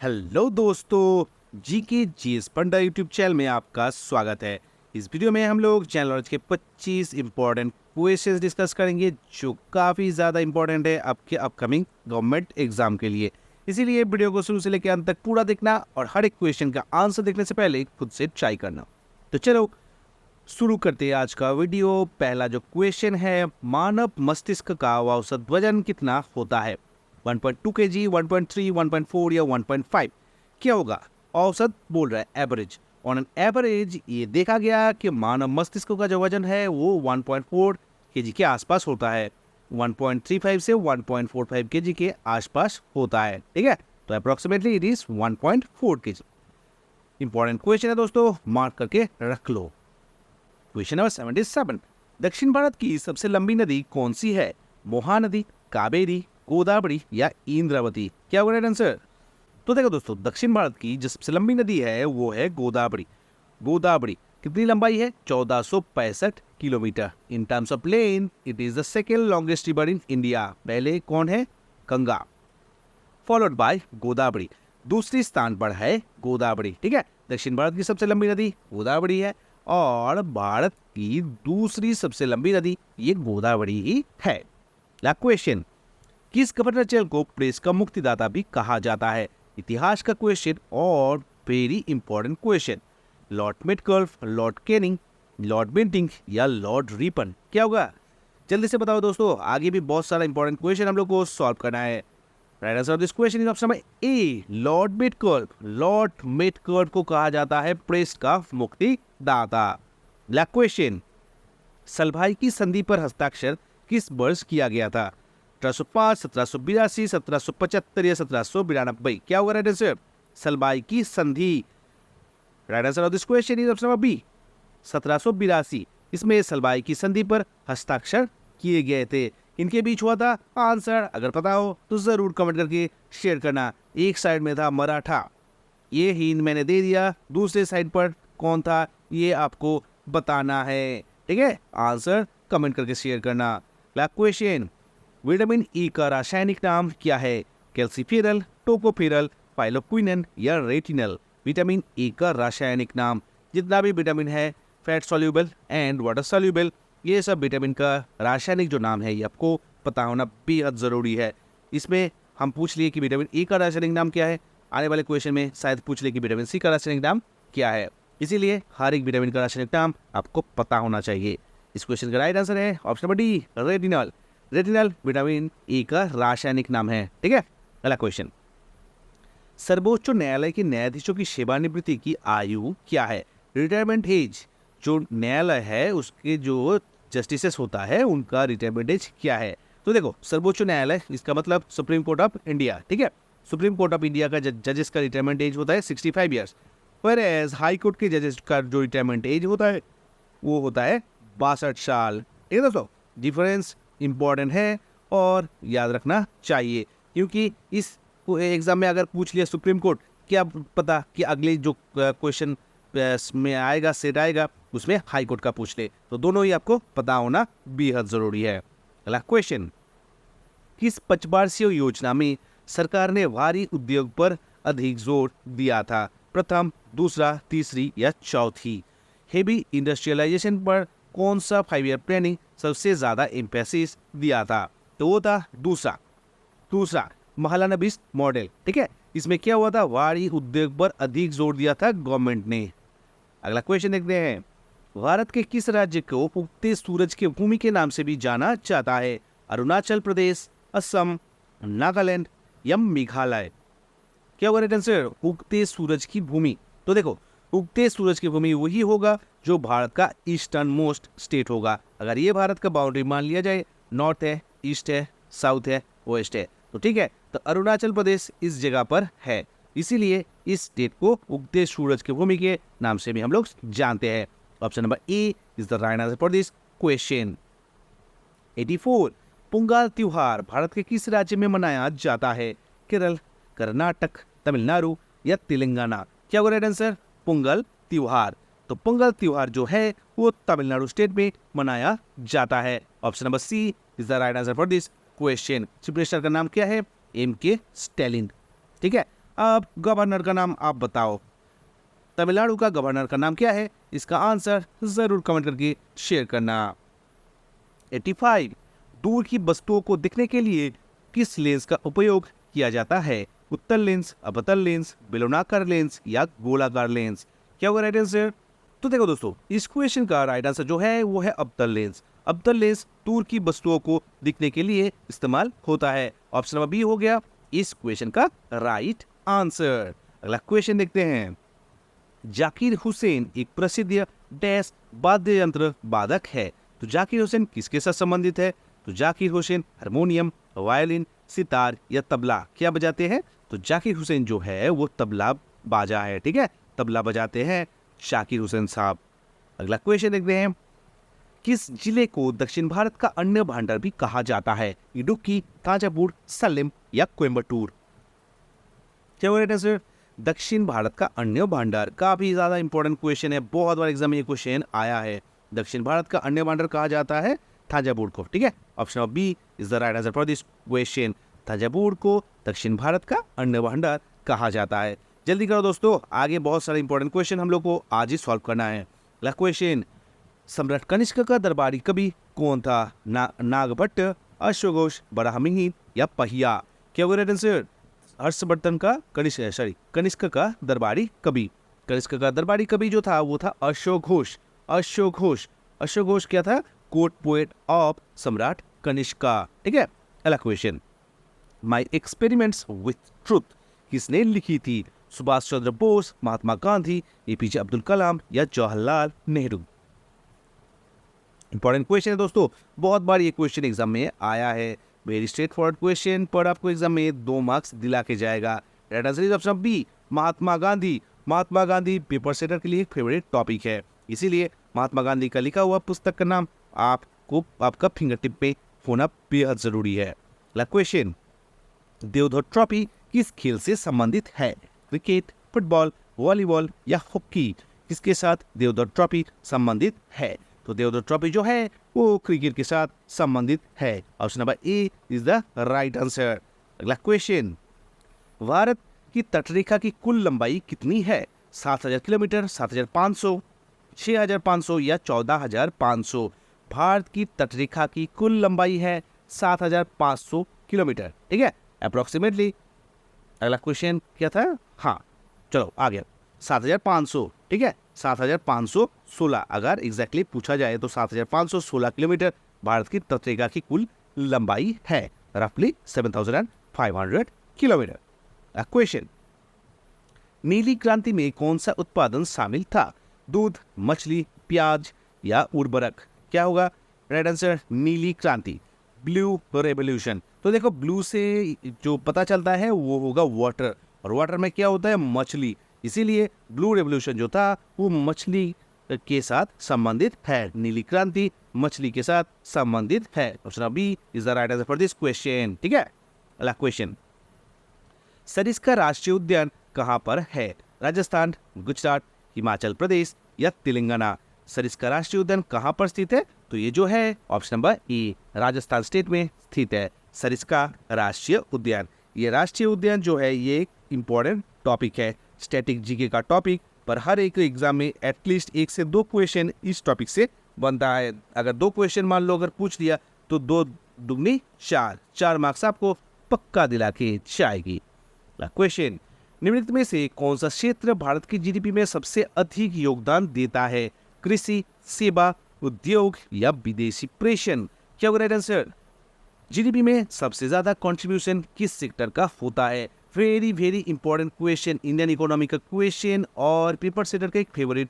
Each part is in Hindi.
हेलो दोस्तों, जी के जीएस पंडा यूट्यूब चैनल में आपका स्वागत है। इस वीडियो में हम लोग जनरल नॉलेज के 25 इंपॉर्टेंट क्वेश्चंस डिस्कस करेंगे जो काफ़ी ज़्यादा इंपॉर्टेंट है आपके अपकमिंग गवर्नमेंट एग्जाम के लिए। इसीलिए वीडियो को शुरू से लेकर अंत तक पूरा देखना और हर एक क्वेश्चन का आंसर देखने से पहले खुद से ट्राई करना। तो चलो शुरू करते हैं आज का वीडियो। पहला जो क्वेश्चन है, मानव मस्तिष्क का औसत वजन कितना होता है? 1.2 kg, 1.3, 1.4 या 1.5? क्या होगा? औसत बोल रहा है, एवरेज। ऑन एन एवरेज ये देखा गया कि मानव मस्तिष्क का जो वजन है वो 1.4 kg के आसपास होता है। 1.35 से 1.45 kg के आसपास होता है, ठीक है। तो approximately it is 1.4 kg। Important question है दोस्तों, मार्क करके रख लो। क्वेश्चन नंबर 77, दक्षिण भारत की सबसे लंबी नदी कौन सी है? महानदी, कावेरी, गोदावरी या इंद्रावती? क्या होगा राइट आंसर? तो देखो दोस्तों, दक्षिण भारत की जो सबसे लंबी नदी है वो है गोदावरी। गोदावरी कितनी लंबाई है? 1465 kilometre. In terms of lane it is the second longest river in India. पहले कौन है? Ganga, followed by Godavari. दूसरी स्थान पर है गोदावरी, ठीक है। दक्षिण भारत की सबसे लंबी नदी गोदावरी है और भारत की दूसरी सबसे लंबी नदी ये गोदावरी ही है। अगला क्वेश्चन, किस गवर्नर जनरल को प्रेस का मुक्तिदाता भी कहा जाता है? इतिहास का क्वेश्चन और very important question. Lord Metcalfe, Lord Canning, Lord Bentinck या लॉर्ड रिपन? क्या होगा? जल्दी से बताओ दोस्तों, आगे भी बहुत सारा इंपॉर्टेंट क्वेश्चन हम लोग को सॉल्व करना है। Right answer of this question is option number A, Lord Metcalfe. Lord Metcalfe को कहा जाता है प्रेस का मुक्तिदाता। अगला क्वेश्चन, सलभाई की संधि पर हस्ताक्षर किस वर्ष किया गया था? 1705, 1782, 1775 या 1792? क्या होगा राइट आंसर? सलभाई की संधि। Right answer of this question is option number B, 1782। इसमें सलभाई की संधि पर हस्ताक्षर किए गए थे। इनके बीच हुआ था? आंसर अगर पता हो तो जरूर कमेंट करके शेयर करना। एक साइड में था मराठा, ये हिंट मैंने दे दिया। दूसरे साइड पर कौन था ये आपको बताना है, ठीक है। आंसर कमेंट करके शेयर करना। अगला क्वेश्चन, विटामिन ई का रासायनिक नाम क्या है? कैल्सीफेरल, टोकोफेरल, पाइलोक्विनन या रेटिनल? विटामिन ई का रासायनिक नाम। जितना भी विटामिन है, fat soluble and water soluble, ये सब विटामिन का रासायनिक जो नाम है ये आपको पता होना बेहद ज़रूरी है। इसमें हम पूछ लिए कि विटामिन ई का रासायनिक नाम क्या है, आने वाले क्वेश्चन में शायद पूछ ले कि विटामिन सी का रासायनिक नाम क्या है। इसीलिए हर एक विटामिन का रासायनिक नाम आपको पता होना चाहिए। इस क्वेश्चन का राइट आंसर है option number D, retinal. Retinal vitamin E का रासायनिक नाम है, ठीक है। अगला क्वेश्चन, सर्वोच्च न्यायालय के न्यायाधीशों की सेवानिवृत्ति की आयु क्या है? रिटायरमेंट एज, जो न्यायालय है उसके जो जस्टिसेस होता है उनका रिटायरमेंट एज क्या है? तो देखो, सर्वोच्च न्यायालय इसका मतलब सुप्रीम कोर्ट ऑफ इंडिया, ठीक है। सुप्रीम कोर्ट ऑफ इंडिया का जजेस का रिटायरमेंट एज होता है 65 ईयर्स। पर एज हाई कोर्ट के जजेस का जो रिटायरमेंट एज होता है वो होता है 62 साल, ठीक है दोस्तों। डिफरेंस इंपॉर्टेंट है और याद रखना चाहिए, क्योंकि इस एग्जाम में अगर पूछ लिया सुप्रीम कोर्ट, क्या पता कि अगले जो क्वेश्चन में आएगा, सेट आएगा, उसमें हाई कोर्ट का पूछ ले। तो दोनों ही आपको पता होना बेहद जरूरी है। अगला क्वेश्चन, किस पंचवार्षिक योजना में सरकार ने भारी उद्योग पर अधिक जोर दिया था? प्रथम, दूसरा, तीसरी या चौथी? हेवी इंडस्ट्रियलाइजेशन पर कौन सा 5 ईयर प्लानिंग सबसे ज्यादा एम्फेसिस दिया था? तो वो था दूसरा महालनबिस मॉडल, ठीक है। इसमें क्या हुआ था? भारी उद्योग पर अधिक जोर दिया था गवर्नमेंट ने। अगला क्वेश्चन देखते हैं, भारत के किस राज्य को उगते सूरज की भूमि के नाम से भी जाना जाता है? अरुणाचल प्रदेश, असम, नागालैंड या मेघालय? क्या होगा राइट आंसर? उगते सूरज की भूमि। तो देखो, उगते सूरज की भूमि वही होगा जो भारत का ईस्टर्न मोस्ट स्टेट होगा। अगर ये भारत का बाउंड्री मान लिया जाए, नॉर्थ है, ईस्ट है, साउथ है, वेस्ट है, तो ठीक है। तो अरुणाचल प्रदेश इस जगह पर है, इसीलिए इस स्टेट को उगते सूरज की भूमि के नाम से भी हम लोग जानते हैं। Option number A is the right answer for this question. 84, Pongal त्योहार भारत के किस राज्य में मनाया जाता है? केरल, कर्नाटक, तमिलनाडु या तेलंगाना? क्या होगा राइट आंसर? पोंगल त्योहार। तो पोंगल त्योहार जो है वो तमिलनाडु स्टेट में मनाया जाता है। Option number C is the right answer for this question. Chief minister का नाम क्या है? एम के स्टैलिन, ठीक है। अब गवर्नर का नाम आप बताओ। तमिलनाडु का गवर्नर का नाम क्या है? इसका आंसर जरूर कमेंट करके शेयर करना। 85 दूर की वस्तुओं को दिखने के लिए किस लेंस का उपयोग किया जाता है? उत्तल लेंस, अवतल लेंस, बेलनाकार लेंस या गोलाकार लेंस? क्या होगा राइट आंसर? तो देखो दोस्तों, इस क्वेश्चन का राइट आंसर जो है वो है अवतल लेंस। अवतल लेंस दूर की वस्तुओं को दिखने के लिए इस्तेमाल होता है। ऑप्शन नंबर बी हो गया इस क्वेश्चन का राइट आंसर। अगला क्वेश्चन देखते हैं। जाकिर हुसैन एक प्रसिद्ध डैश वाद्य यंत्र वादक है। तो जाकिर हुसैन किसके साथ संबंधित है? तो जाकिर हुसैन हारमोनियम, वायलिन, सितार या तबला क्या बजाते हैं? तो जाकिर हुसैन जो है वो तबला बाजा है। ठीक है, तबला बजाते हैं जाकिर हुसैन साहब। अगला क्वेश्चन देखते हैं। किस जिले को दक्षिण भारत का अन्न भांडार भी कहा जाता है? इडुक्की, तांजावुर, सलेम या कोयम्बटूर? क्या राइट आंसर? दक्षिण भारत का अन्न भांडार काफी ज्यादा इंपॉर्टेंट क्वेश्चन है, बहुत बार एग्जाम में ये क्वेश्चन आया है। दक्षिण भारत का अन्न भांडार कहा जाता है थांजावुर को। ठीक है, option of B is the right answer for this question. Thanjavur को दक्षिण भारत का अन्न भांडार कहा जाता है। जल्दी करो दोस्तों, आगे बहुत सारे इंपॉर्टेंट क्वेश्चन हम लोग को आज ही सॉल्व करना है। अगला क्वेश्चन, सम्राट कनिष्क का दरबारी कवि कौन था? नागभट्ट, अश्वघोष घोष, बराहमिहिर या पहिया? क्या होगा राइट आंसर? हर्षवर्धन का कनिष्क का दरबारी कवि। कनिष्क का दरबारी कवि जो था वो था अशोक घोष। अशोक घोष क्या था? कोर्ट पोएट ऑफ सम्राट कनिष्का। ठीक है, अगला question, my experiments with truth किसने लिखी थी? सुभाष चंद्र बोस, महात्मा गांधी, एपीजे अब्दुल कलाम या जवाहरलाल नेहरू? इंपॉर्टेंट क्वेश्चन है दोस्तों, बहुत बार ये क्वेश्चन एग्जाम में आया है। वेरी स्ट्रेट फॉरवर्ड क्वेश्चन पर आपको एग्जाम में 2 मार्क्स दिला के जाएगा। Right answer is option B Mahatma Gandhi. Mahatma Gandhi paper setter के लिए एक फेवरेट टॉपिक है, इसीलिए महात्मा गांधी का लिखा हुआ पुस्तक का नाम आपको आपका फिंगर टिप पे होना बेहद जरूरी है। अगला क्वेश्चन, देवधर ट्रॉफी किस खेल से संबंधित है? क्रिकेट, फुटबॉल, वॉलीबॉल या हॉकी? किसके साथ देवधर ट्रॉफी संबंधित है? तो देवधर ट्रॉफी जो है वो क्रिकेट के साथ संबंधित है। Option number A is the right answer. अगला क्वेश्चन, भारत की तटरेखा की कुल लंबाई कितनी है? 7000 किलोमीटर, 7500, 6500 या 14500? भारत की तटरेखा की कुल लंबाई है 7500 किलोमीटर। ठीक है, अप्रोक्सीमेटली। अगला क्वेश्चन क्या था? हाँ चलो आ गया 7500। ठीक है, 7516 अगर एग्जैक्टली पूछा जाए तो 7516 किलोमीटर भारत की तटरेखा की कुल लंबाई है, रफली 7500 किलोमीटर। क्वेश्चन, नीली क्रांति में कौन सा उत्पादन शामिल था? दूध, मछली, प्याज या उर्वरक? क्या होगा राइट आंसर? नीली क्रांति, ब्लू रेवोल्यूशन। तो देखो, ब्लू से जो पता चलता है वो होगा वाटर, और वाटर में क्या होता है? मछली। इसीलिए ब्लू रेवोल्यूशन जो था वो मछली के साथ संबंधित है। नीली क्रांति मछली के साथ संबंधित है। Option B is the right answer for this question. ठीक है, अगला क्वेश्चन, सरिस्का राष्ट्रीय उद्यान कहाँ पर है? राजस्थान, गुजरात, हिमाचल प्रदेश या तेलंगाना? सरिस्का राष्ट्रीय उद्यान कहाँ पर स्थित है? तो ये जो है ऑप्शन नंबर ए राजस्थान स्टेट में स्थित है सरिस्का राष्ट्रीय उद्यान। ये राष्ट्रीय उद्यान जो है ये एक इंपॉर्टेंट टॉपिक है, स्टैटिक जीके का टॉपिक, पर हर एक एग्जाम में एटलीस्ट 1 से 2 क्वेश्चन इस टॉपिक से बनता है। अगर 2 क्वेश्चन मान लो अगर पूछ लिया तो 2 दुगनी 4 मार्क्स आपको पक्का दिला के जाएगी। क्वेश्चन, निम्नलिखित में से कौन सा क्षेत्र भारत की जीडीपी में सबसे अधिक योगदान देता है? कृषि, सेवा, उद्योग या विदेशी प्रेषण? क्या होगा राइट आंसर? जीडीपी में सबसे ज्यादा कंट्रीब्यूशन किस सेक्टर का होता है? Very important question, Indian economy का क्वेश्चन और पेपर सेटर का एक फेवरेट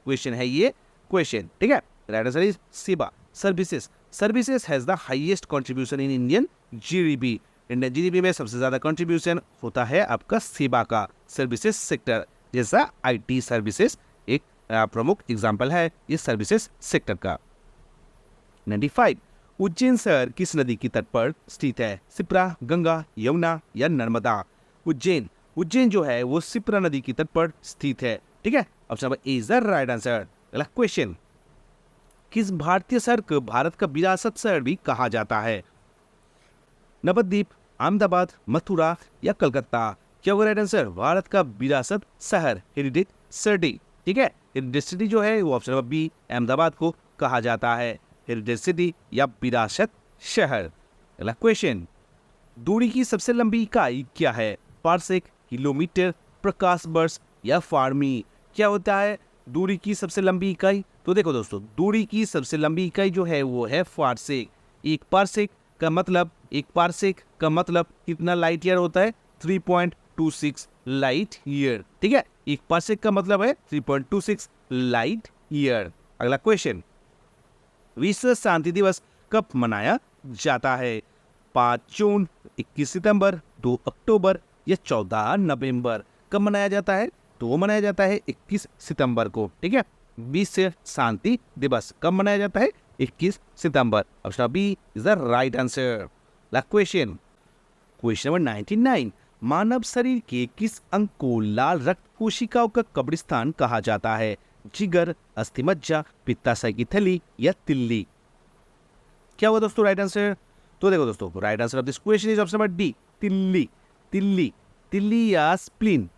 क्वेश्चन है ये क्वेश्चन। ठीक है, राइट आंसर इज सेवा, services. Services has the highest contribution in Indian GDP. Indian GDP में सबसे ज्यादा कंट्रीब्यूशन होता है आपका सेवा का, सर्विसेज सेक्टर, जैसा आईटी सर्विसेज एक प्रमुख एग्जाम्पल है इस सर्विसेज सेक्टर का। 95 उज्जैन शहर किस नदी की तट पर स्थित है? सिप्रा, गंगा, यमुना या नर्मदा? उज्जैन जो है वो सिप्रा नदी की तट पर स्थित है। ठीक है, option number A is the right answer. अगला क्वेश्चन, किस भारतीय शहर को भारत का विरासत शहर भी कहा जाता है? नवद्वीप, अहमदाबाद, मथुरा या कलकत्ता? क्या होगा राइट आंसर? भारत का विरासत शहर, हेरिटेज सिटी। ठीक है, हेरिटेज सिटी जो है वो ऑप्शन नंबर बी अहमदाबाद को कहा जाता है, हेरिटेज सिटी या विरासत शहर। अगला क्वेश्चन, दूरी की सबसे लंबी इकाई क्या है? पारसेक, किलोमीटर, प्रकाश वर्ष या फार्मी? क्या होता है दूरी की सबसे लंबी इकाई? तो देखो दोस्तों, दूरी की सबसे लंबी इकाई जो है वो है फारसेक। एक पारसेक का मतलब कितना लाइट ईयर होता है? 3.26 लाइट ईयर। ठीक है, एक पारसेक का मतलब है 3.26 लाइट ईयर। अगला क्वेश्चन, विश्व शांति दिवस कब मनाया जाता है? 5 जून, 21 सितंबर, 2 अक्टूबर या 14 नवंबर? कब मनाया जाता है? तो वो मनाया जाता है 21 सितंबर को। ठीक है, विश्व शांति दिवस कब मनाया जाता है? 21 सितंबर। Option B is the right answer. Question number 99, मानव शरीर के किस अंग को लाल रक्त कोशिकाओं का कब्रिस्तान कहा जाता है? जिगर, अस्थिमज्जा, पित्ताशय की थैली या तिल्ली? क्या हुआ दोस्तों राइट आंसर? तो देखो दोस्तों, right answer of this question is option number D, तिल्ली। तिल्ली या स्प्लीन।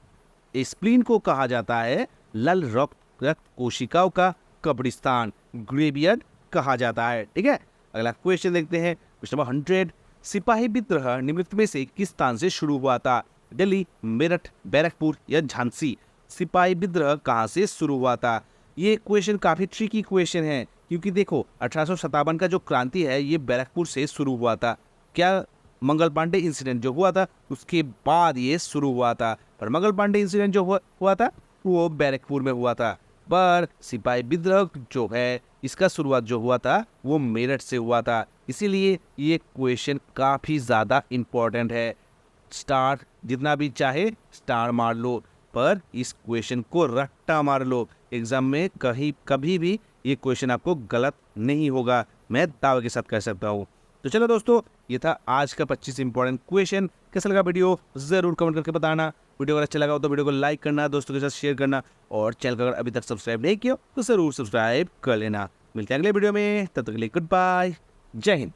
स्प्लीन को कहा जाता है लाल रक्त कोशिकाओं का कब्रिस्तान, ग्रेवयार्ड कहा जाता है। ठीक है, अगला क्वेश्चन देखते हैं, क्वेश्चन नंबर 100, सिपाही विद्रोह निम्नलिखित में से किस स्थान से शुरू हुआ था? दिल्ली, मेरठ, बैरकपुर या झांसी? सिपाही विद्रोह कहाँ से शुरू हुआ था? ये क्वेश्चन काफी ट्रिकी क्वेश्चन है, क्योंकि देखो 1857 का जो क्रांति है ये बैरकपुर से शुरू हुआ था। क्या मंगल पांडे इंसिडेंट जो हुआ था उसके बाद ये शुरू हुआ था, पर मंगल पांडे इंसिडेंट जो हुआ था वो बैरकपुर में हुआ था, पर सिपाही विद्रोह जो है इसका शुरुआत जो हुआ था वो मेरठ से हुआ था। इसीलिए ये क्वेश्चन काफी ज्यादा इंपॉर्टेंट है। स्टार जितना भी चाहे स्टार मार लो, पर इस क्वेश्चन को रट्टा मार लो, एग्जाम में कभी भी ये क्वेश्चन आपको गलत नहीं होगा, मैं दावे के साथ कह सकता हूँ। तो चलो दोस्तों, ये था आज का 25 इंपॉर्टेंट क्वेश्चन। कैसा लगा वीडियो जरूर कमेंट करके बताना। वीडियो अगर अच्छा लगा हो तो वीडियो को लाइक करना, दोस्तों के साथ शेयर करना, और चैनल को अगर अभी तक सब्सक्राइब नहीं किया तो जरूर सब्सक्राइब कर लेना। मिलते हैं अगले वीडियो में, तब तक के लिए गुड बाय, जय हिंद।